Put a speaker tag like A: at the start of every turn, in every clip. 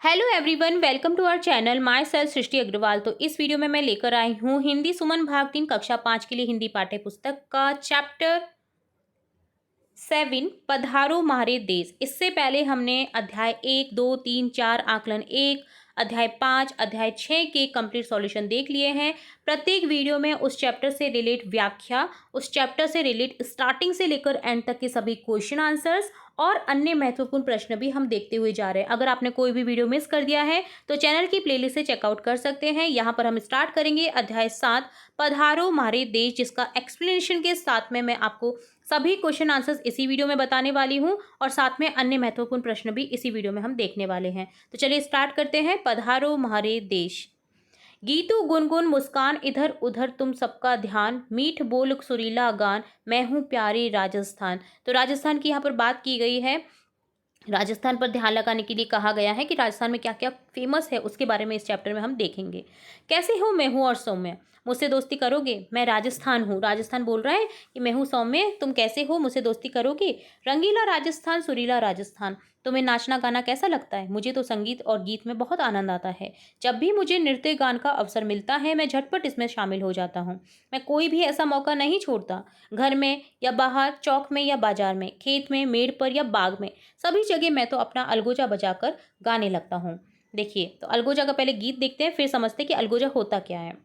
A: Hello everyone, welcome to our channel my self सृष्टि अग्रवाल। तो इस video में मैं लेकर आई हूँ हिंदी सुमन भाग 3 कक्षा 5 के लिए हिंदी पाठ्य पुस्तक का चैप्टर 7 पधारो म्हारे देश। इससे पहले हमने अध्याय 1, 2, 3, 4 आकलन 1, अध्याय 5, अध्याय 6 के कंप्लीट सॉल्यूशन देख लिए हैं। प्रत्येक वीडियो में उस चैप्टर से रिलेट व्याख्या, उस चैप्टर से रिलेट स्टार्टिंग से लेकर एंड तक के सभी क्वेश्चन आंसर्स और अन्य महत्वपूर्ण प्रश्न भी हम देखते हुए जा रहे हैं। अगर आपने कोई भी वीडियो मिस कर दिया है तो चैनल की प्लेलिस्ट से चेकआउट कर सकते हैं। यहाँ पर हम स्टार्ट करेंगे अध्याय 7 पधारो म्हारे देश, जिसका एक्सप्लेनेशन के साथ में मैं आपको सभी क्वेश्चन आंसर्स इसी वीडियो में बताने वाली हूँ और साथ में अन्य महत्वपूर्ण प्रश्न भी इसी वीडियो में हम देखने वाले हैं। तो चलिए स्टार्ट करते हैं। पधारो म्हारे देश। गीतू गुनगुन मुस्कान इधर उधर तुम सबका ध्यान, मीठ बोल सुरीला गान, मैं हूँ प्यारे राजस्थान। तो राजस्थान की यहाँ पर बात की गई है। राजस्थान पर ध्यान लगाने के लिए कहा गया है कि राजस्थान में क्या क्या फेमस है, उसके बारे में इस चैप्टर में हम देखेंगे। कैसे हो, मैं हूँ और सौम्य, मुझसे दोस्ती करोगे? मैं राजस्थान हूँ। राजस्थान बोल रहा है कि मैं हूँ सौम्य, तुम कैसे हो, मुझसे दोस्ती करोगे? रंगीला राजस्थान, सुरीला राजस्थान, तुम्हें नाचना गाना कैसा लगता है? मुझे तो संगीत और गीत में बहुत आनंद आता है। जब भी मुझे नृत्य गान का अवसर मिलता है मैं झटपट इसमें शामिल हो जाता हूँ। मैं कोई भी ऐसा मौका नहीं छोड़ता। घर में या बाहर, चौक में या बाजार में, खेत में, मेड़ पर या बाग में, सभी जगह मैं तो अपना अलगोजा बजाकर गाने लगता हूँ। देखिए, तो अलगोजा का पहले गीत देखते हैं, फिर समझते हैं कि अलगोजा होता क्या है।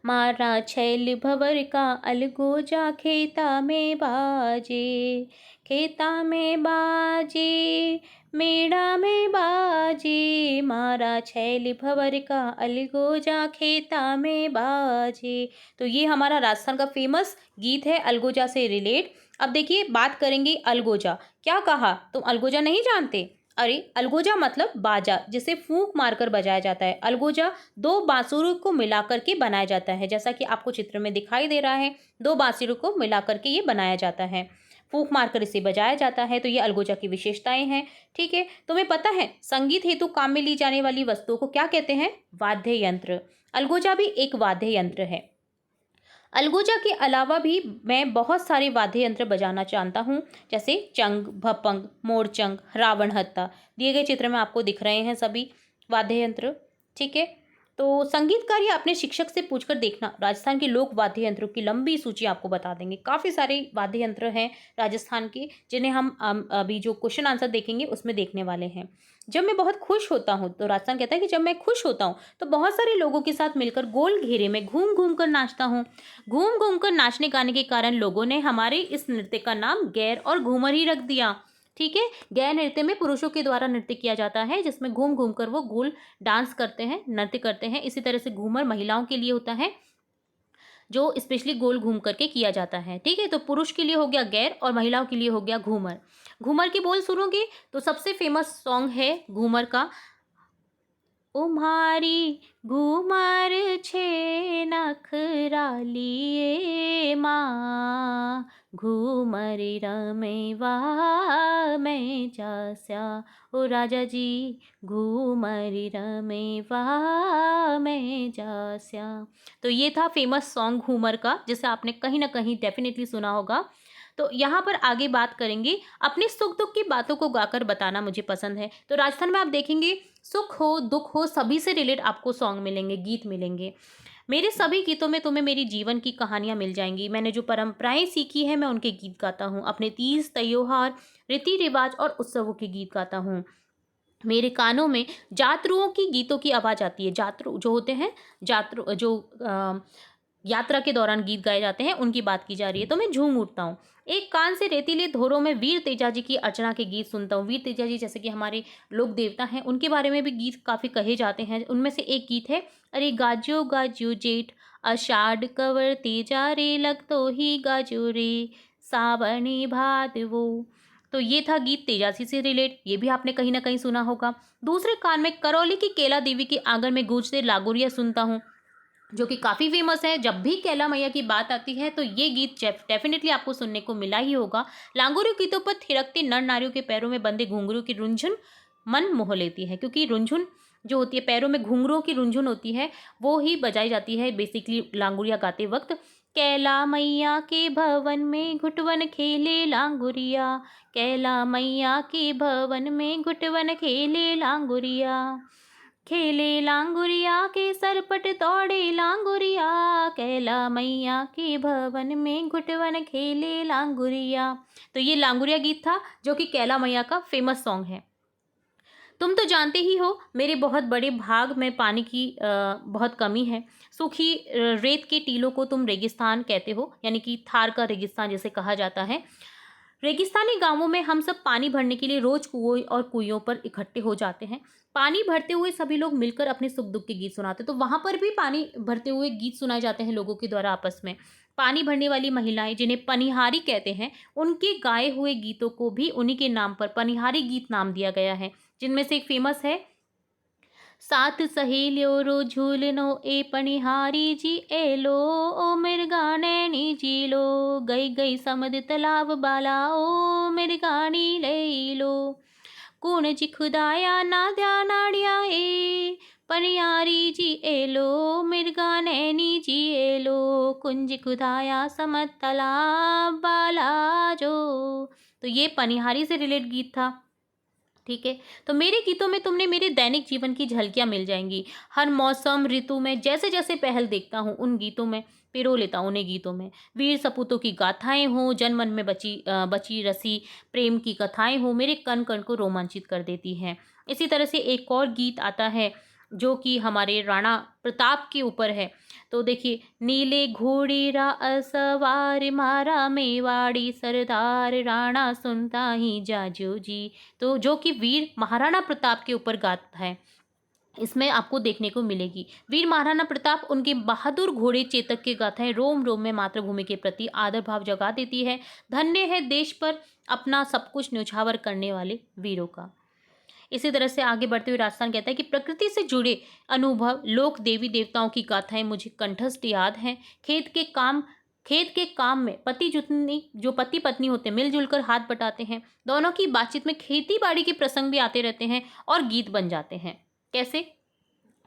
A: मारा छैल भंवर का अलगोजा खेता में बाजे, खेता में बाजे, मेड़ा में बाजे, मारा छैल भंवर का अलगोजा खेता में बाजे। तो ये हमारा राजस्थान का फेमस गीत है अलगोजा से रिलेट। अब देखिए, बात करेंगे अलगोजा। क्या कहा, तुम अलगोजा नहीं जानते? अरे, अलगोजा मतलब बाजा, जिसे फूंक मारकर बजाया जाता है। अलगोजा दो बांसुरों को मिलाकर के बनाया जाता है, जैसा कि आपको चित्र में दिखाई दे रहा है। दो बांसुरों को मिलाकर के ये बनाया जाता है, फूंक मारकर इसे बजाया जाता है। तो ये अलगोजा की विशेषताएं हैं। ठीक है, तुम्हें पता है संगीत हेतु काम में ली जाने वाली वस्तुओं को क्या कहते हैं? वाद्य यंत्र। अलगोजा भी एक वाद्य यंत्र है। अलगोजा के अलावा भी मैं बहुत सारे वाद्य यंत्र बजाना जानता हूँ, जैसे चंग, भपंग, मोरचंग, रावण हत्ता। दिए गए चित्र में आपको दिख रहे हैं सभी वाद्य यंत्र। ठीक है, तो संगीतकार या अपने शिक्षक से पूछकर देखना, राजस्थान के लोक वाद्य यंत्रों की लंबी सूची आपको बता देंगे। काफ़ी सारे वाद्य यंत्र हैं राजस्थान के, जिन्हें हम अभी जो क्वेश्चन आंसर देखेंगे उसमें देखने वाले हैं। जब मैं बहुत खुश होता हूँ, तो राजस्थान कहता है कि जब मैं खुश होता हूँ तो बहुत सारे लोगों के साथ मिलकर गोल घेरे में घूम घूम कर नाचता हूँ। घूम घूम कर नाचने गाने के कारण लोगों ने हमारे इस नृत्य का नाम गैर और घूमर ही रख दिया। ठीक है, गैर नृत्य में पुरुषों के द्वारा नृत्य किया जाता है, जिसमें घूम घूम कर वो गोल डांस करते हैं, नृत्य करते हैं। इसी तरह से घूमर महिलाओं के लिए होता है, जो स्पेशली गोल घूम करके किया जाता है। ठीक है, तो पुरुष के लिए हो गया गैर और महिलाओं के लिए हो गया घूमर। घूमर के बोल सुनोगे तो सबसे फेमस सॉन्ग है घूमर का, उम्हारी घूमर छे नखरालिए माँ, घूमर रमेवा मैं जास्या। ओ राजा जी, घूमर रमेवा मैं जास्या। तो ये था फेमस सॉन्ग घूमर का, जिसे आपने कहीं ना कहीं डेफिनेटली सुना होगा। तो यहाँ पर आगे बात करेंगे, अपने सुख दुख की बातों को गाकर बताना मुझे पसंद है। तो राजस्थान में आप देखेंगे सुख हो दुख हो सभी से रिलेट आपको सॉन्ग मिलेंगे, गीत मिलेंगे। मेरे सभी गीतों में तुम्हें मेरी जीवन की कहानियां मिल जाएंगी। मैंने जो परंपराएं सीखी है मैं उनके गीत गाता हूँ। अपने तीज त्योहार, रीति रिवाज और उत्सवों के गीत गाता हूँ। मेरे कानों में जातरुओं की गीतों की आवाज़ आती है। जातरू जो होते हैं, जातरू जो यात्रा के दौरान गीत गाए जाते हैं, उनकी बात की जा रही है, तो मैं झूम उठता हूँ। एक कान से रेतीले धोरों में वीर तेजाजी की अर्चना के गीत सुनता हूँ। वीर तेजाजी जैसे कि हमारे लोक देवता हैं, उनके बारे में भी गीत काफ़ी कहे जाते हैं। उनमें से एक गीत है, अरे गाजो गाजो जेठ आषाढ़ कवर तेजा रे, लग तो ही गाजो रे सावनी भादवो। तो ये था गीत तेजाजी से रिलेट, ये भी आपने कहीं ना कहीं सुना होगा। दूसरे कान में करौली की केला देवी के आंगन में गूंजते लागोरिया सुनता हूँ, जो कि काफ़ी फेमस है। जब भी कैला मैया की बात आती है तो ये गीत डेफिनेटली आपको सुनने को मिला ही होगा। लांगोरियों गीतों पर थिरकते नर नारियों के पैरों में बंधे घुंघरू की रुंझुन मन मोह लेती है, क्योंकि रुंझुन जो होती है, पैरों में घुंघरूओं की रुंझुन होती है, वो ही बजाई जाती है बेसिकली लांगुरिया गाते वक्त। कैला मैया के भवन में घुटवन खेले लांगुरिया, कैला मैया के भवन में घुटवन खेले लांगुरिया, खेले लांगुरिया के सरपट दौड़े लांगुरिया, कैला मैया के भवन में घुटवन खेले लांगुरिया। तो ये लांगुरिया गीत था जो कि कैला मैया का फेमस सॉन्ग है। तुम तो जानते ही हो मेरे बहुत बड़े भाग में पानी की बहुत कमी है। सूखी रेत के टीलों को तुम रेगिस्तान कहते हो, यानी कि थार का रेगिस्तान जिसे कहा जाता है। रेगिस्तानी गांवों में हम सब पानी भरने के लिए रोज कुओं और कुइयों पर इकट्ठे हो जाते हैं। पानी भरते हुए सभी लोग मिलकर अपने सुख दुख के गीत सुनाते हैं। तो वहां पर भी पानी भरते हुए गीत सुनाए जाते हैं लोगों के द्वारा आपस में। पानी भरने वाली महिलाएं जिन्हें पनिहारी कहते हैं, उनके गाए हुए गीतों को भी उन्हीं के नाम पर पनिहारी गीत नाम दिया गया है। जिनमें से एक फेमस है, सात सहेलियों रो झूलनो ए पनिहारी जी एलो, ओ मिर्गानैनी जी लो, गई गई समद तालाब बाला, ओ मिर्गानी ले लो, कूण जी खुदाया ना ध्या नाड़िया ए, पनिहारी जी एलो, मिर्गानैनी जी एलो, कुंज खुदाया समद तालाब बाला जो। तो ये पनिहारी से रिलेट गीत था। ठीक है, तो मेरे गीतों में तुमने मेरे दैनिक जीवन की झलकियाँ मिल जाएंगी। हर मौसम ऋतु में जैसे जैसे पहल देखता हूँ उन गीतों में पिरो लेता हूँ। उन्हें गीतों में वीर सपूतों की गाथाएं हों, जनमन में बची रसी प्रेम की कथाएं हों, मेरे कण कण को रोमांचित कर देती हैं। इसी तरह से एक और गीत आता है जो कि हमारे राणा प्रताप के ऊपर है। तो देखिए, नीले घोड़े रा असवार मारा मेवाड़ी सरदार, राणा सुनता ही जाजू जी। तो जो कि वीर महाराणा प्रताप के ऊपर गाता है, इसमें आपको देखने को मिलेगी। वीर महाराणा प्रताप उनके बहादुर घोड़े चेतक के गाथाएं रोम रोम में मातृभूमि के प्रति आदर भाव जगा देती है। धन्य है देश पर अपना सब कुछ न्यौछावर करने वाले वीरों का। इसी तरह से आगे बढ़ते हुए राजस्थान कहता है कि प्रकृति से जुड़े अनुभव, लोक देवी देवताओं की गाथाएं मुझे कंठस्थ याद हैं। खेत के काम में जो पति पत्नी होते हैं मिलजुल कर हाथ बटाते हैं। दोनों की बातचीत में खेती बाड़ी के प्रसंग भी आते रहते हैं और गीत बन जाते हैं। कैसे?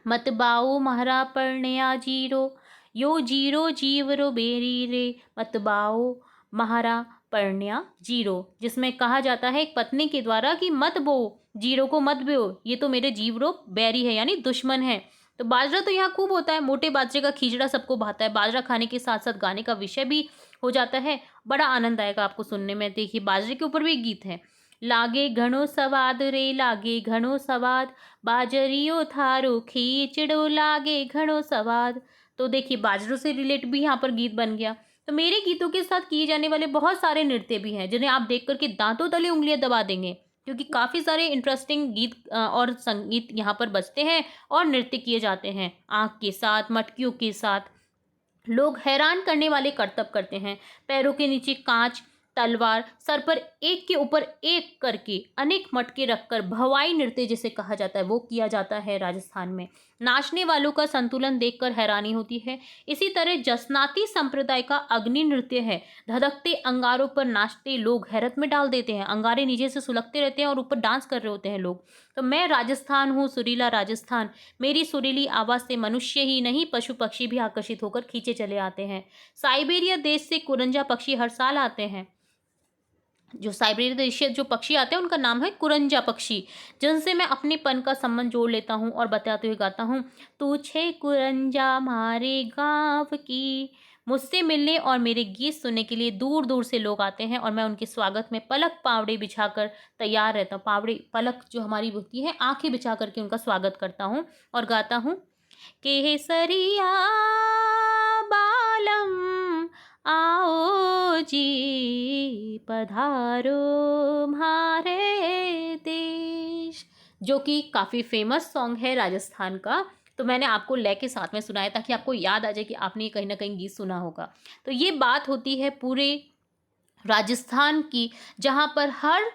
A: मत बाओ महरा परण्या जीरो, यो जीरो जीवरो बेरी रे, मत बाओ महारा परण्या जीरो, जिसमें कहा जाता है एक पत्नी के द्वारा कि मत बो, जीरो को मत बो, ये तो मेरे जीवरो बैरी है, यानी दुश्मन है। तो बाजरा तो यहाँ खूब होता है, मोटे बाजरे का खींचड़ा सबको भाता है। बाजरा खाने के साथ साथ गाने का विषय भी हो जाता है। बड़ा आनंद आएगा आपको सुनने में। देखिए, बाजरे के ऊपर भी एक गीत है, लागे घणो सवाद रे, लागे घणो सवाद, बाजरियो थारो खींचड़ो लागे घणो सवाद। तो देखिए, बाजरों से रिलेट भी यहाँ पर गीत बन गया। तो मेरे गीतों के साथ किए जाने वाले बहुत सारे नृत्य भी हैं जिन्हें आप देख करके दांतों तले उंगलियां दबा देंगे, क्योंकि काफ़ी सारे इंटरेस्टिंग गीत और संगीत यहाँ पर बजते हैं और नृत्य किए जाते हैं आँख के साथ, मटकियों के साथ। लोग हैरान करने वाले करतब करते हैं। पैरों के नीचे कांच, तलवार, सर पर एक के ऊपर एक करके अनेक मटके रखकर भवाई नृत्य जिसे कहा जाता है वो किया जाता है राजस्थान में। नाचने वालों का संतुलन देखकर हैरानी होती है। इसी तरह जसनाती संप्रदाय का अग्नि नृत्य है। धधकते अंगारों पर नाचते लोग हैरत में डाल देते हैं। अंगारे नीचे से सुलगते रहते हैं और ऊपर डांस कर रहे होते हैं लोग। तो मैं राजस्थान हूँ, सुरीला राजस्थान। मेरी सुरीली आवाज़ से मनुष्य ही नहीं पशु पक्षी भी आकर्षित होकर खींचे चले आते हैं। साइबेरिया देश से कुरंजा पक्षी हर साल आते हैं। जो साइबेरिया देश से जो पक्षी आते हैं उनका नाम है कुरंजा पक्षी, जिनसे मैं अपनेपन का संबंध जोड़ लेता हूँ और बताते हुए गाता हूँ, तू छे कुरंजा मारे गाँव की। मुझसे मिलने और मेरे गीत सुनने के लिए दूर दूर से लोग आते हैं और मैं उनके स्वागत में पलक पावड़े बिछाकर तैयार रहता हूँ। पावड़े पलक जो हमारी होती है, आंखें बिछा करके उनका स्वागत करता हूँ और गाता हूँ, केसरिया बालम आओ जी पधारो म्हारे देश, जो कि काफ़ी फेमस सॉन्ग है राजस्थान का। तो मैंने आपको लय के साथ में सुनाया ताकि आपको याद आ जाए कि आपने कहीं ना कहीं गीत सुना होगा। तो ये बात होती है पूरे राजस्थान की, जहाँ पर हर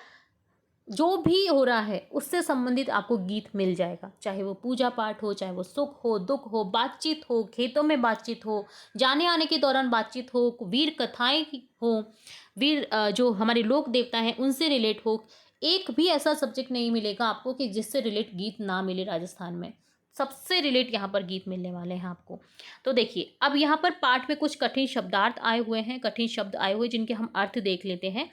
A: जो भी हो रहा है उससे संबंधित आपको गीत मिल जाएगा। चाहे वो पूजा पाठ हो, चाहे वो सुख हो, दुख हो, बातचीत हो, खेतों में बातचीत हो, जाने आने के दौरान बातचीत हो, वीर कथाएं हो, वीर जो हमारे लोक देवता हैं उनसे रिलेट हो। एक भी ऐसा सब्जेक्ट नहीं मिलेगा आपको कि जिससे रिलेट गीत ना मिले राजस्थान में। सबसे रिलेट यहाँ पर गीत मिलने वाले हैं आपको। तो देखिए, अब यहाँ पर पाठ में कुछ कठिन शब्दार्थ आए हुए हैं, कठिन शब्द आए हुए जिनके हम अर्थ देख लेते हैं।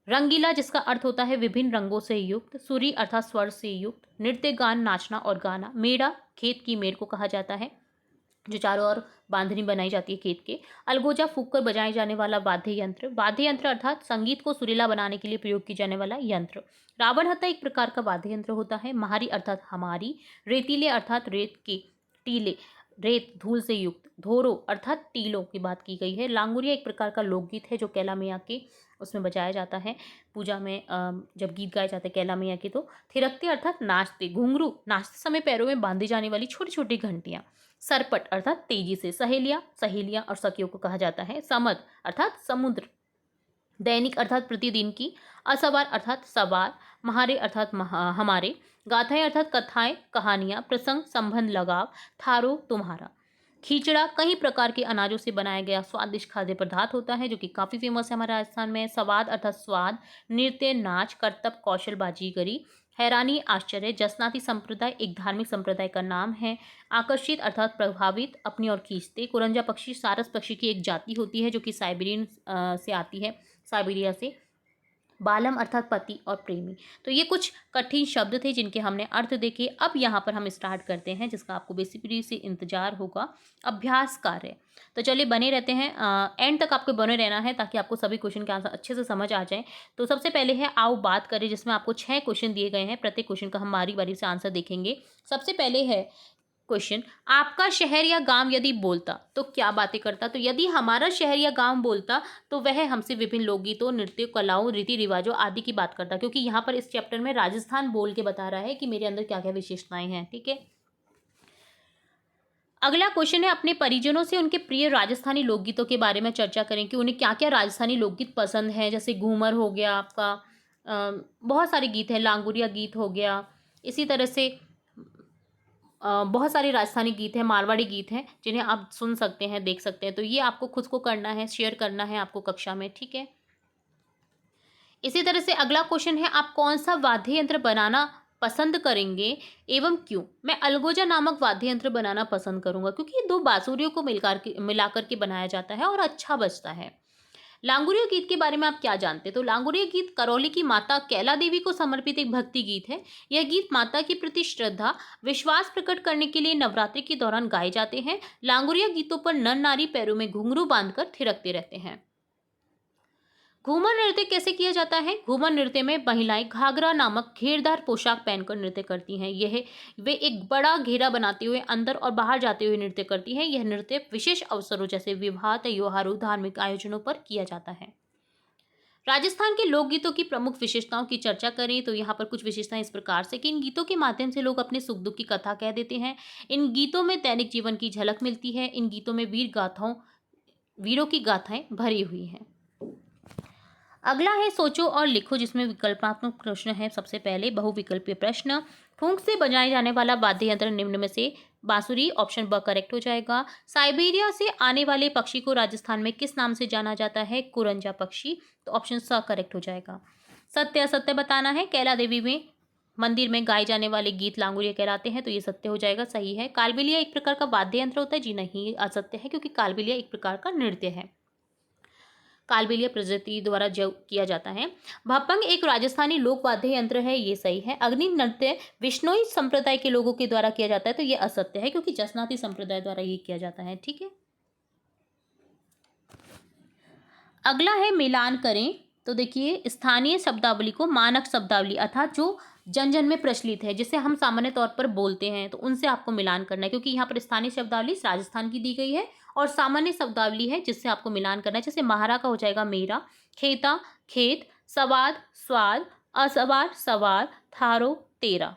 A: रंगीला, जिसका अर्थ होता है विभिन्न रंगों से युक्त। सुरी अर्थात स्वर से युक्त। नृत्य, गान, नाचना और गाना। मेड़ा, खेत की मेड़ को कहा जाता है, जो चारों ओर बांधनी बनाई जाती है खेत के। अलगोजा, फूंक कर बजाए जाने वाला वाद्य यंत्र। वाद्य यंत्र अर्थात संगीत को सुरीला बनाने के लिए प्रयोग किया जाने वाला यंत्र। रावण हत्था एक प्रकार का वाद्य यंत्र होता है। महारी अर्थात हमारी। रेतीले अर्थात रेत के टीले, रेत धूल से युक्त। धोरो अर्थात टीलों की बात की गई है। लांगुरिया एक प्रकार का लोकगीत है जो कैला मैया के उसमें बजाया जाता है पूजा में, जब गीत गाए जाते हैं कैला मैया के। तो थिरकते अर्थात नाचते। घुंघरू, नाचते समय पैरों में बांधी जाने वाली छोटी छोटी घंटियां। सरपट अर्थात तेजी से। सहेलियां, सहेलियां और सखियों को कहा जाता है। समद अर्थात समुद्र। दैनिक अर्थात प्रतिदिन की। असवार अर्थात सवार। महारे अर्थात हमारे। गाथाएं अर्थात कथाएं, कहानियां, प्रसंग, संबंध, लगाव। थारो तुम्हारा। खींचड़ा कई प्रकार के अनाजों से बनाया गया स्वादिष्ट खाद्य पदार्थ होता है जो कि काफ़ी फेमस है हमारे राजस्थान में। स्वाद अर्थात स्वाद। नृत्य, नाच, करतब, कौशल, बाजीगरी। हैरानी, आश्चर्य। जसनाती संप्रदाय एक धार्मिक संप्रदाय का नाम है। आकर्षित अर्थात प्रभावित, अपनी ओर खींचते। कुरंजा पक्षी सारस पक्षी की एक जाति होती है जो कि साइबेरियन से आती है, साइबेरिया से। बालम अर्थात पति और प्रेमी। तो ये कुछ कठिन शब्द थे जिनके हमने अर्थ देखे। अब यहाँ पर हम स्टार्ट करते हैं जिसका आपको बेसिकली से इंतजार होगा, अभ्यास कार्य। तो चलिए बने रहते हैं, एंड तक आपको बने रहना है ताकि आपको सभी क्वेश्चन के आंसर अच्छे से समझ आ जाए। तो सबसे पहले है आओ बात करें, जिसमें आपको 6 क्वेश्चन दिए गए हैं। प्रत्येक क्वेश्चन का हम बारी बारी से आंसर देखेंगे। सबसे पहले है क्वेश्चन, आपका शहर या गांव यदि बोलता तो क्या बातें करता। तो यदि हमारा शहर या गांव बोलता तो वह हमसे विभिन्न लोकगीतों, नृत्य, कलाओं, रीति रिवाजों आदि की बात करता, क्योंकि यहाँ पर इस चैप्टर में राजस्थान बोल के बता रहा है कि मेरे अंदर क्या क्या विशेषताएं हैं। ठीक है, अगला क्वेश्चन है, अपने परिजनों से उनके प्रिय राजस्थानी लोकगीतों के बारे में चर्चा करें कि उन्हें क्या क्या राजस्थानी लोकगीत पसंद है। जैसे घूमर हो गया आपका, बहुत सारे गीत हैं, लांगुरिया गीत हो गया, इसी तरह से बहुत सारे राजस्थानी गीत हैं, मारवाड़ी गीत हैं जिन्हें आप सुन सकते हैं, देख सकते हैं। तो ये आपको खुद को करना है, शेयर करना है आपको कक्षा में। ठीक है, इसी तरह से अगला क्वेश्चन है, आप कौन सा वाद्य यंत्र बनाना पसंद करेंगे एवं क्यों। मैं अलगोजा नामक वाद्य यंत्र बनाना पसंद करूंगा क्योंकि ये 2 बांसुरियों को मिलाकर के बनाया जाता है और अच्छा बजता है। लांगुरिया गीत के बारे में आप क्या जानते हैं। तो लांगुरिया गीत करौली की माता कैला देवी को समर्पित एक भक्ति गीत है। यह गीत माता के प्रति श्रद्धा, विश्वास प्रकट करने के लिए नवरात्रि के दौरान गाए जाते हैं। लांगुरिया गीतों पर नर नारी पैरों में घुंघरू बांधकर थिरकते रहते हैं। घूमर नृत्य कैसे किया जाता है। घूमर नृत्य में महिलाएं घाघरा नामक घेरदार पोशाक पहनकर नृत्य करती हैं। वे एक बड़ा घेरा बनाते हुए अंदर और बाहर जाते हुए नृत्य करती हैं। यह नृत्य विशेष अवसरों जैसे विवाह, त्योहारों, धार्मिक आयोजनों पर किया जाता है। राजस्थान के लोकगीतों की प्रमुख विशेषताओं की चर्चा करें तो यहाँ पर कुछ विशेषताएं इस प्रकार से कि इन गीतों के माध्यम से लोग अपने सुख दुख की कथा कह देते हैं। इन गीतों में दैनिक जीवन की झलक मिलती है। इन गीतों में वीरों की गाथाएं भरी हुई हैं। अगला है सोचो और लिखो, जिसमें विकल्पात्मक प्रश्न है। सबसे पहले बहुविकल्पीय प्रश्न, फूंक से बजाए जाने वाला वाद्य यंत्र निम्न में से बांसुरी, ऑप्शन ब करेक्ट हो जाएगा। साइबेरिया से आने वाले पक्षी को राजस्थान में किस नाम से जाना जाता है। कुरंजा पक्षी, तो ऑप्शन स करेक्ट हो जाएगा। सत्य असत्य बताना है। कैला देवी में मंदिर में गाए जाने वाले गीत लांगुरिया कहलाते हैं, तो ये सत्य हो जाएगा, सही है। कालबेलिया एक प्रकार का वाद्य यंत्र होता है, जी नहीं, असत्य है क्योंकि कालबेलिया एक प्रकार का नृत्य है, कालबेलिया प्रजाति द्वारा जो किया जाता है। भापंग एक राजस्थानी लोक वाद्य यंत्र है, ये सही है। अग्नि नृत्य विश्नोई संप्रदाय के लोगों के द्वारा किया जाता है, तो ये असत्य है क्योंकि जसनाती संप्रदाय द्वारा ये किया जाता है। ठीक है, अगला है मिलान करें। तो देखिए, स्थानीय शब्दावली को मानक शब्दावली अर्थात जो जन जन में प्रचलित है, जिसे हम सामान्य तौर पर बोलते हैं, तो उनसे आपको मिलान करना है क्योंकि यहाँ पर स्थानीय शब्दावली राजस्थान की दी गई है और सामान्य शब्दावली है जिससे आपको मिलान करना है। जैसे महारा का हो जाएगा मेरा, खेता खेत, सवाद स्वाद, असवार सवार, थारो तेरा।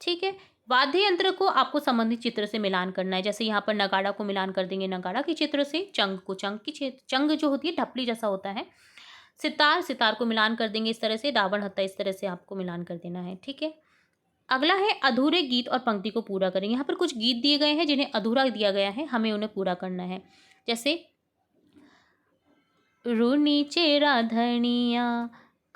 A: ठीक है, वाद्य यंत्र को आपको संबंधित चित्र से मिलान करना है। जैसे यहाँ पर नगाड़ा को मिलान कर देंगे नगाड़ा के चित्र से, चंग को चंग की चित्र, चंग जो होती है ढपली जैसा होता है। सितार को मिलान कर देंगे इस तरह से, रावण हत्था इस तरह से आपको मिलान कर देना है। ठीक है, अगला है अधूरे गीत और पंक्ति को पूरा करें। यहाँ पर कुछ गीत दिए गए हैं जिन्हें अधूरा दिया गया है, हमें उन्हें पूरा करना है। जैसे रू नीचे राधनिया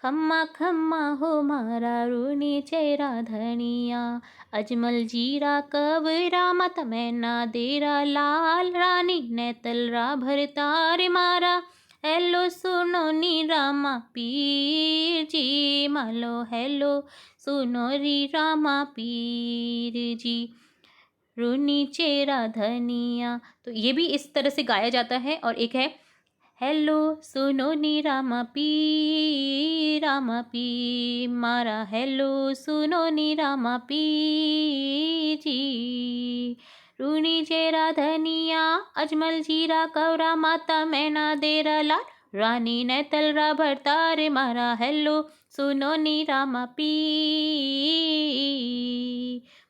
A: खम्मा खम्मा हो मारा रूनी चेहरा धनिया, अजमल जीरा कवरा मत मैना देरा, लाल रानी ने तलरा भरतार मारा, हेलो सुनो नी रामा पीर जी, मालो हेलो सुनो री रामा पीर जी, रूनी चेहरा धनिया। तो ये भी इस तरह से गाया जाता है। और एक है हेलो सुनो नी रामा पी मारा, हेलो सुनो नी रामा पी जी, रूनी चेहरा धनिया, अजमल जीरा कवरा माता मैना देरा, लाल रानी ने तलरा भरतार मारा, हेलो सुनो नी रामा पी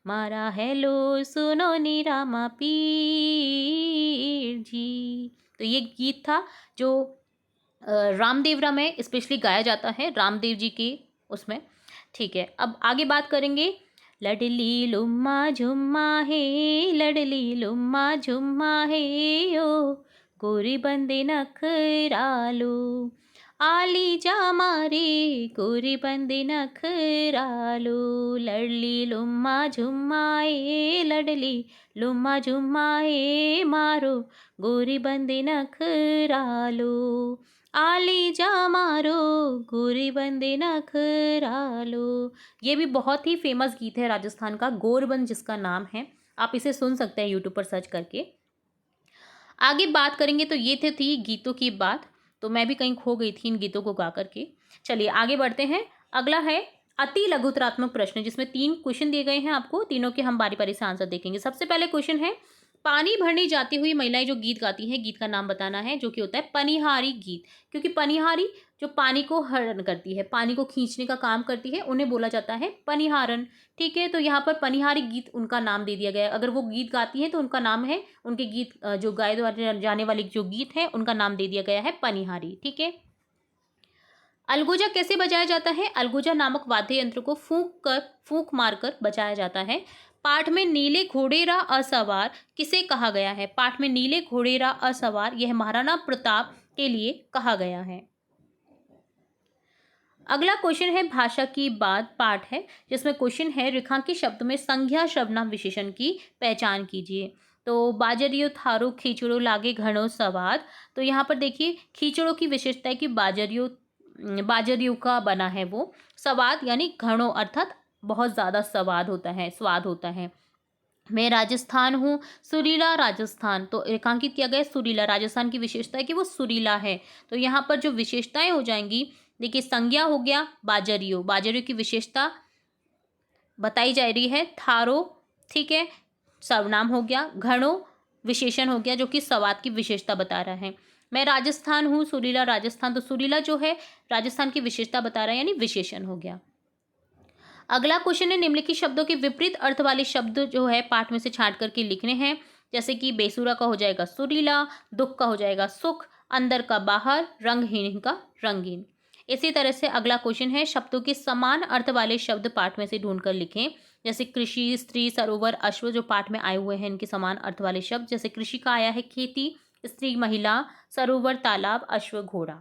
A: मारा, हेलो सुनो नी रामा पीर जी। तो ये गीत था जो रामदेवरा में स्पेशली गाया जाता है, रामदेव जी की उसमें। ठीक है, अब आगे बात करेंगे। लडली लुम्मा झुम्मा है, लडली लुम्मा झुम्मा है ओ, गोरी बंदे नखरालो, आली जा मारे गोरी बंदे नखरालो, लडली लुम्मा झुम्मा है, लडली लुम्मा झुम्मा है मारो, गोरी बंदे नखरालो, आली जा मारो गोरी बंदे नखरालो। ये भी बहुत ही फेमस गीत है राजस्थान का, गोरबंद जिसका नाम है। आप इसे सुन सकते हैं यूट्यूब पर सर्च करके। आगे बात करेंगे तो ये थी गीतों की बात। तो मैं भी कहीं खो गई थी इन गीतों को गा करके। चलिए आगे बढ़ते हैं। अगला है अति लघुतरात्मक प्रश्न, जिसमें 3 क्वेश्चन दिए गए हैं आपको। तीनों के हम बारी बारी से आंसर देखेंगे। सबसे पहले क्वेश्चन है, पानी भरने जाती हुई महिलाएं जो गीत गाती हैं, गीत का नाम बताना है, जो कि होता है पनिहारी गीत। क्योंकि पनिहारी जो पानी को हरण करती है, पानी को खींचने का काम करती है, उन्हें बोला जाता है पनिहारन। ठीक है, तो यहाँ पर पनिहारी गीत उनका नाम दे दिया गया है। अगर वो गीत गाती हैं तो उनका नाम है, उनके गीत जो गाए जाने वाले जो गीत हैं उनका नाम दे दिया गया है पनिहारी। ठीक है, अलगोजा कैसे बजाया जाता है? अलगोजा नामक वाद्य यंत्र को फूंक मारकर बजाया जाता है। पाठ में नीले घोड़ेरा असवार किसे कहा गया है? पाठ में नीले घोड़ेरा असवार यह महाराणा प्रताप के लिए कहा गया है। अगला क्वेश्चन है भाषा की बात पाठ है, जिसमें क्वेश्चन है रेखांकित शब्द में संज्ञा सर्वनाम विशेषण की पहचान कीजिए। तो बाजरियो थारो खींचड़ो लागे घणो सवाद। तो यहाँ पर देखिए खींचड़ों की विशेषता है कि बाजरियों का बना है वो। स्वाद यानी घणो अर्थात बहुत ज़्यादा स्वाद होता है, स्वाद होता है। मैं राजस्थान हूँ, सुरीला राजस्थान। तो रेखांकित किया गया सुरीला, राजस्थान की विशेषता है कि वो सुरीला है। तो यहाँ पर जो विशेषताएं हो जाएंगी, देखिए संज्ञा हो गया बाजरियो, बाजरियो की विशेषता बताई जा रही है। थारो, ठीक है, सर्वनाम हो गया। घणो विशेषण हो गया जो कि स्वाद की विशेषता बता रहा है। मैं राजस्थान हूँ, सुरीला राजस्थान। तो सुरीला जो है राजस्थान की विशेषता बता रहा है, यानी विशेषण हो गया। अगला क्वेश्चन है निम्नलिखित शब्दों के विपरीत अर्थ वाले शब्द जो है पाठ में से छांट करके लिखने हैं। जैसे कि बेसुरा का हो जाएगा सुरीला, दुख का हो जाएगा सुख, अंदर का बाहर, रंगहीन का रंगीन। इसी तरह से अगला क्वेश्चन है शब्दों के समान अर्थ वाले शब्द पाठ में से ढूंढ कर लिखें। जैसे कृषि, स्त्री, सरोवर, अश्व जो पाठ में आए हुए हैं, इनके समान अर्थ वाले शब्द। जैसे कृषि का आया है खेती, स्त्री महिला, सरोवर तालाब, अश्व घोड़ा।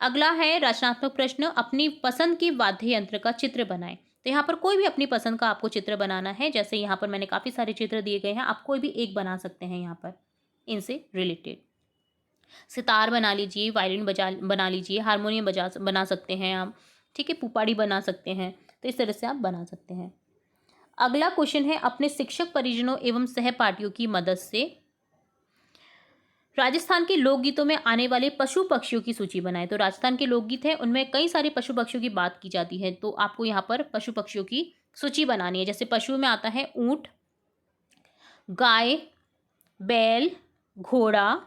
A: अगला है रचनात्मक प्रश्न, अपनी पसंद की वाद्य यंत्र का चित्र बनाएं। तो यहाँ पर कोई भी अपनी पसंद का आपको चित्र बनाना है। जैसे यहाँ पर मैंने काफ़ी सारे चित्र दिए गए हैं, आप कोई भी एक बना सकते हैं यहाँ पर इनसे रिलेटेड। सितार बना लीजिए, वायलिन बना लीजिए, हारमोनियम बना सकते हैं आप। ठीक है, पुपाड़ी बना सकते हैं। तो इस तरह से आप बना सकते हैं। अगला क्वेश्चन है अपने शिक्षक, परिजनों एवं सहपाठियों की मदद से राजस्थान के लोकगीतों में आने वाले पशु पक्षियों की सूची बनाएं। तो राजस्थान के लोकगीत हैं, उनमें कई सारे पशु पक्षियों की बात की जाती है। तो आपको यहाँ पर पशु पक्षियों की सूची बनानी है। जैसे पशु में आता है ऊंट, गाय, बैल, घोड़ा,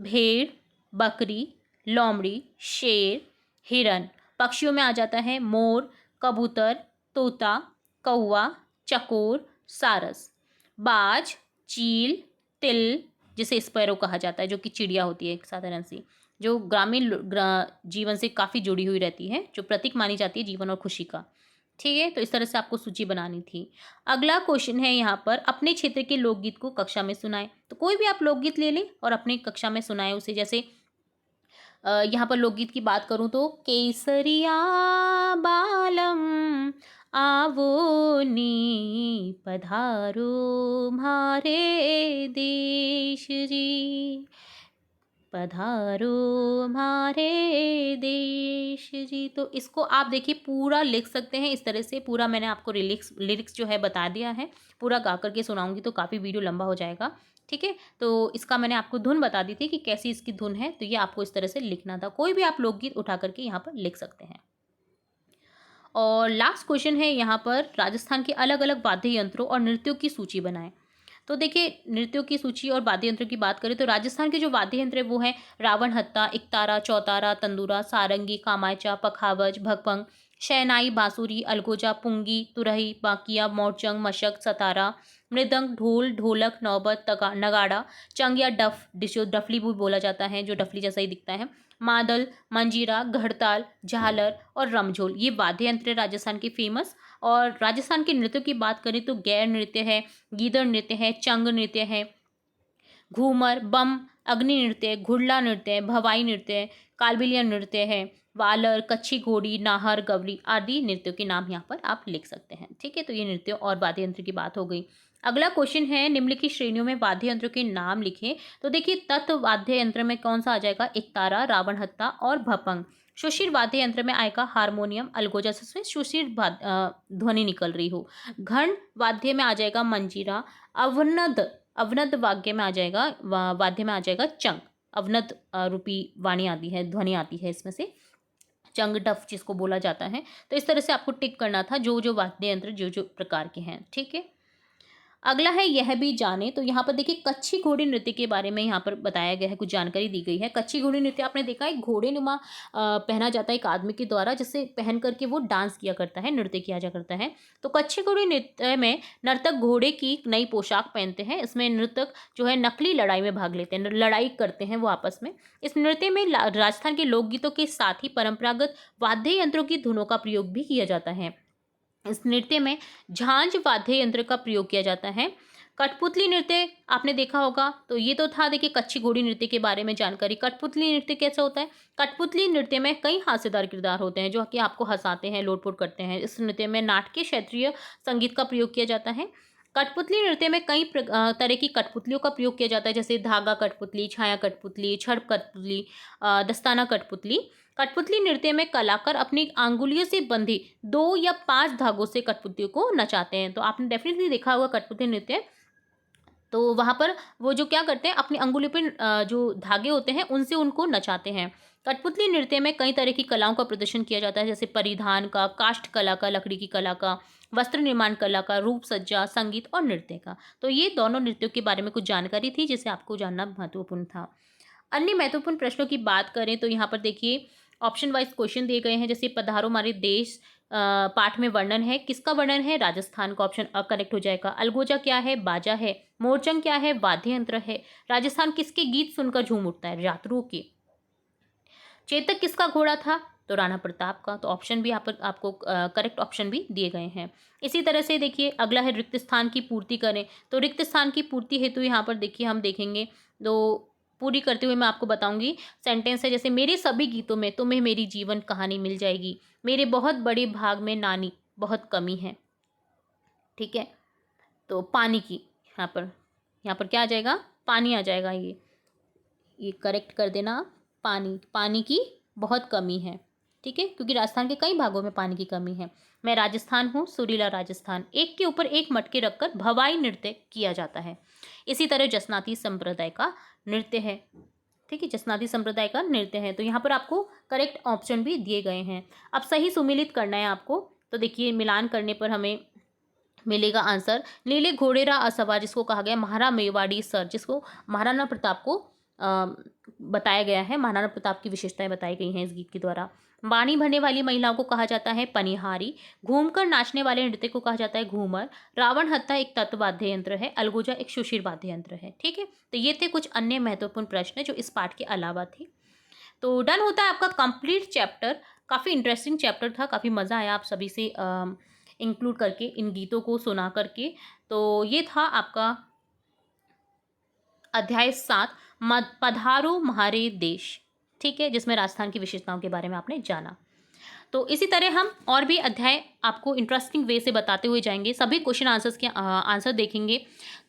A: भेड़, बकरी, लोमड़ी, शेर, हिरन। पक्षियों में आ जाता है मोर, कबूतर, तोता, कौवा, चकोर, सारस, बाज, चील, तिल, जिसे स्पैरो कहा जाता है, जो कि चिड़िया होती है एक साधारण सी, जो ग्रामीण जीवन से काफ़ी जुड़ी हुई रहती है, जो प्रतीक मानी जाती है जीवन और खुशी का। ठीक है, तो इस तरह से आपको सूची बनानी थी। अगला क्वेश्चन है यहाँ पर अपने क्षेत्र के लोकगीत को कक्षा में सुनाएं। तो कोई भी आप लोकगीत ले लें और अपने कक्षा में सुनाएं उसे। जैसे यहाँ पर लोकगीत की बात करूँ तो केसरिया बालम आवो नी पधारो म्हारे देश जी, पधारो हमारे देश जी। तो इसको आप देखिए पूरा लिख सकते हैं इस तरह से। पूरा मैंने आपको लिरिक्स जो है बता दिया है। पूरा गा करके सुनाऊंगी तो काफ़ी वीडियो लंबा हो जाएगा, ठीक है। तो इसका मैंने आपको धुन बता दी थी कि कैसी इसकी धुन है, तो ये आपको इस तरह से लिखना था। कोई भी आप लोकगीत उठा करके यहाँ पर लिख सकते हैं। और लास्ट क्वेश्चन है यहाँ पर, राजस्थान के अलग अलग वाद्य यंत्रों और नृत्यों की सूची बनाएं। तो देखिए, नृत्यों की सूची और वाद्य यंत्रों की बात करें तो राजस्थान के जो वाद्य यंत्र है वो हैं रावण हत्ता, एकतारा, चौतारा, तंदूरा, सारंगी, कामायचा, पखावज, भगभंग, शहनाई, बांसुरी, अलगोजा, पुंगी, तुरही, बाकिया, मोरचंग, मशक, सतारा, मृदंग, ढोल, ढोलक, नौबत, नगाड़ा, चंग या डफ, जिसको डफली भी बोला जाता है, जो डफली जैसा ही दिखता है, मादल, मंजीरा, घड़ताल, झालर और रमझोल, ये वाद्य यंत्र है राजस्थान के फेमस। और राजस्थान के नृत्यों की बात करें तो गैर नृत्य है, गीदड़ नृत्य है, चंग नृत्य है, घूमर, बम, अग्नि नृत्य, घुड़ला नृत्य, भवाई नृत्य, कालबिलिया नृत्य है, वालर, कच्ची घोड़ी, नाहर, गवली आदि नृत्यों के नाम यहाँ पर आप लिख सकते हैं, ठीक है। तो ये नृत्यों और वाद्य यंत्र की बात हो गई। अगला क्वेश्चन है, निम्नलिखित श्रेणियों में वाद्य यंत्रों के नाम लिखें। तो देखिए, तत्व वाद्य यंत्र में कौन सा आ जाएगा? एकतारा, रावण हत्ता और भपंग। सुशिर वाद्य यंत्र में आएगा हारमोनियम, अलगोजा से सुशिर ध्वनि निकल रही हो। घन वाद्य में आ जाएगा मंजीरा। अवनद अवनद वाद्य में आ जाएगा वाद्य में आ जाएगा चंग। अवनद रूपी वाणी आती है, ध्वनि आती है इसमें से, चंग डफ जिसको बोला जाता है। तो इस तरह से आपको टिक करना था जो जो वाद्य यंत्र जो जो प्रकार के हैं, ठीक है। अगला है यह भी जाने। तो यहाँ पर देखिए, कच्ची घोड़ी नृत्य के बारे में यहाँ पर बताया गया है, कुछ जानकारी दी गई है। कच्ची घोड़ी नृत्य आपने देखा है, घोड़े नुमा पहना जाता है एक आदमी के द्वारा, जिससे पहन करके वो डांस किया करता है, नृत्य किया जा करता है। तो कच्ची घोड़ी नृत्य में नर्तक घोड़े की नई पोशाक पहनते हैं। इसमें नर्तक जो है नकली लड़ाई में भाग लेते हैं, लड़ाई करते हैं वो आपस में। इस नृत्य में राजस्थान के लोकगीतों के साथ ही परंपरागत वाद्य यंत्रों की धुनों का प्रयोग भी किया जाता है। इस नृत्य में झांझ वाद्य यंत्र का प्रयोग किया जाता है। कठपुतली नृत्य आपने देखा होगा। तो ये तो था देखिए कच्ची घोड़ी नृत्य के बारे में जानकारी। कठपुतली नृत्य कैसा होता है? कठपुतली नृत्य में कई हास्यदार किरदार होते हैं जो कि आपको हंसाते हैं, लोटपोट करते हैं। इस नृत्य में नाटकीय क्षेत्रीय संगीत का प्रयोग किया जाता है। कठपुतली नृत्य में कई तरह की कठपुतलियों का प्रयोग किया जाता है, जैसे धागा कठपुतली, छाया कठपुतली, छड़ कठपुतली, दस्ताना कठपुतली। कठपुतली नृत्य में कलाकार अपनी अंगुलियों से बंधे 2 या 5 धागों से कठपुतलियों को नचाते हैं। तो आपने डेफिनेटली देखा होगा कठपुतली नृत्य। तो वहाँ पर वो जो क्या करते हैं, अपनी अंगुलियों पे जो धागे होते हैं उनसे उनको नचाते हैं। कठपुतली नृत्य में कई तरह की कलाओं का प्रदर्शन किया जाता है, जैसे परिधान का, काष्ठ कला का, लकड़ी की कला का, वस्त्र निर्माण कला का, रूप सज्जा, संगीत और नृत्य का। तो ये दोनों नृत्यों के बारे में कुछ जानकारी थी जिसे आपको जानना महत्वपूर्ण था। अन्य महत्वपूर्ण प्रश्नों की बात करें तो यहाँ पर देखिए ऑप्शन वाइज क्वेश्चन दिए गए हैं, जैसे पधारो हमारे देश पाठ में वर्णन है, किसका वर्णन है? राजस्थान का ऑप्शन अ करेक्ट हो जाएगा। अलगोजा क्या है? बाजा है। मोरचंग क्या है? वाद्य यंत्र है। राजस्थान किसके गीत सुनकर झूम उठता है? यात्रुओं के। चेतक किसका घोड़ा था? तो राणा प्रताप का। तो ऑप्शन भी यहाँ पर आपको करेक्ट ऑप्शन भी दिए गए हैं। इसी तरह से देखिए अगला है रिक्त स्थान की पूर्ति करें। तो रिक्त स्थान की पूर्ति हेतु यहाँ पर देखिए हम देखेंगे, तो पूरी करते हुए मैं आपको बताऊंगी। सेंटेंस है जैसे, मेरे सभी गीतों में तुम्हें मेरी जीवन कहानी मिल जाएगी, मेरे बहुत बड़े भाग में नानी बहुत कमी है, ठीक है। तो पानी की यहाँ पर क्या आ जाएगा? पानी आ जाएगा। ये करेक्ट कर देना आप। पानी की बहुत कमी है, ठीक है, क्योंकि राजस्थान के कई भागों में पानी की कमी है। मैं राजस्थान हूँ, सुरीला राजस्थान। एक के ऊपर एक मटके रखकर भवाई नृत्य किया जाता है। इसी तरह जसनाती संप्रदाय का नृत्य है, ठीक है, जसनाती संप्रदाय का नृत्य है। तो यहाँ पर आपको करेक्ट ऑप्शन भी दिए गए हैं। अब सही सुमिलित करना है आपको। तो देखिए मिलान करने पर हमें मिलेगा आंसर, नीले घोड़े रा असवार, जिसको कहा गया महारा मेवाड़ी सर, जिसको महाराणा प्रताप को बताया गया है। महाराणा प्रताप की विशेषताएं बताई गई हैं इस गीत के द्वारा। बाणी भरने वाली महिलाओं को कहा जाता है पनिहारी। घूमकर नाचने वाले नृत्य को कहा जाता है घूमर। रावण हत्था एक तत्व वाद्य यंत्र है। अलगोजा एक सुशीर वाद्य यंत्र है, ठीक है। तो ये थे कुछ अन्य महत्वपूर्ण प्रश्न जो इस पाठ के अलावा थे। तो डन होता है आपका कंप्लीट चैप्टर। काफ़ी इंटरेस्टिंग चैप्टर था, काफ़ी मज़ा आया आप सभी से इंक्लूड करके, इन गीतों को सुना करके। तो ये था आपका अध्याय 7, पधारो म्हारे देश, ठीक है, जिसमें राजस्थान की विशेषताओं के बारे में आपने जाना। तो इसी तरह हम और भी अध्याय आपको इंटरेस्टिंग वे से बताते हुए जाएंगे, सभी क्वेश्चन आंसर्स के आंसर देखेंगे।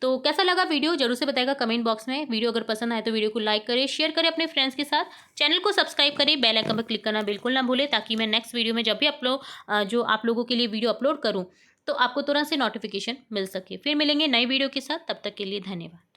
A: तो कैसा लगा वीडियो जरूर से बताएगा कमेंट बॉक्स में। वीडियो अगर पसंद आए तो वीडियो को लाइक करें, शेयर करें अपने फ्रेंड्स के साथ, चैनल को सब्सक्राइब करें, बेल आइकन पर क्लिक करना बिल्कुल ना भूलें, ताकि मैं नेक्स्ट वीडियो में जब भी जो आप लोगों के लिए वीडियो अपलोड करूँ तो आपको तुरंत से नोटिफिकेशन मिल सके। फिर मिलेंगे नई वीडियो के साथ, तब तक के लिए धन्यवाद।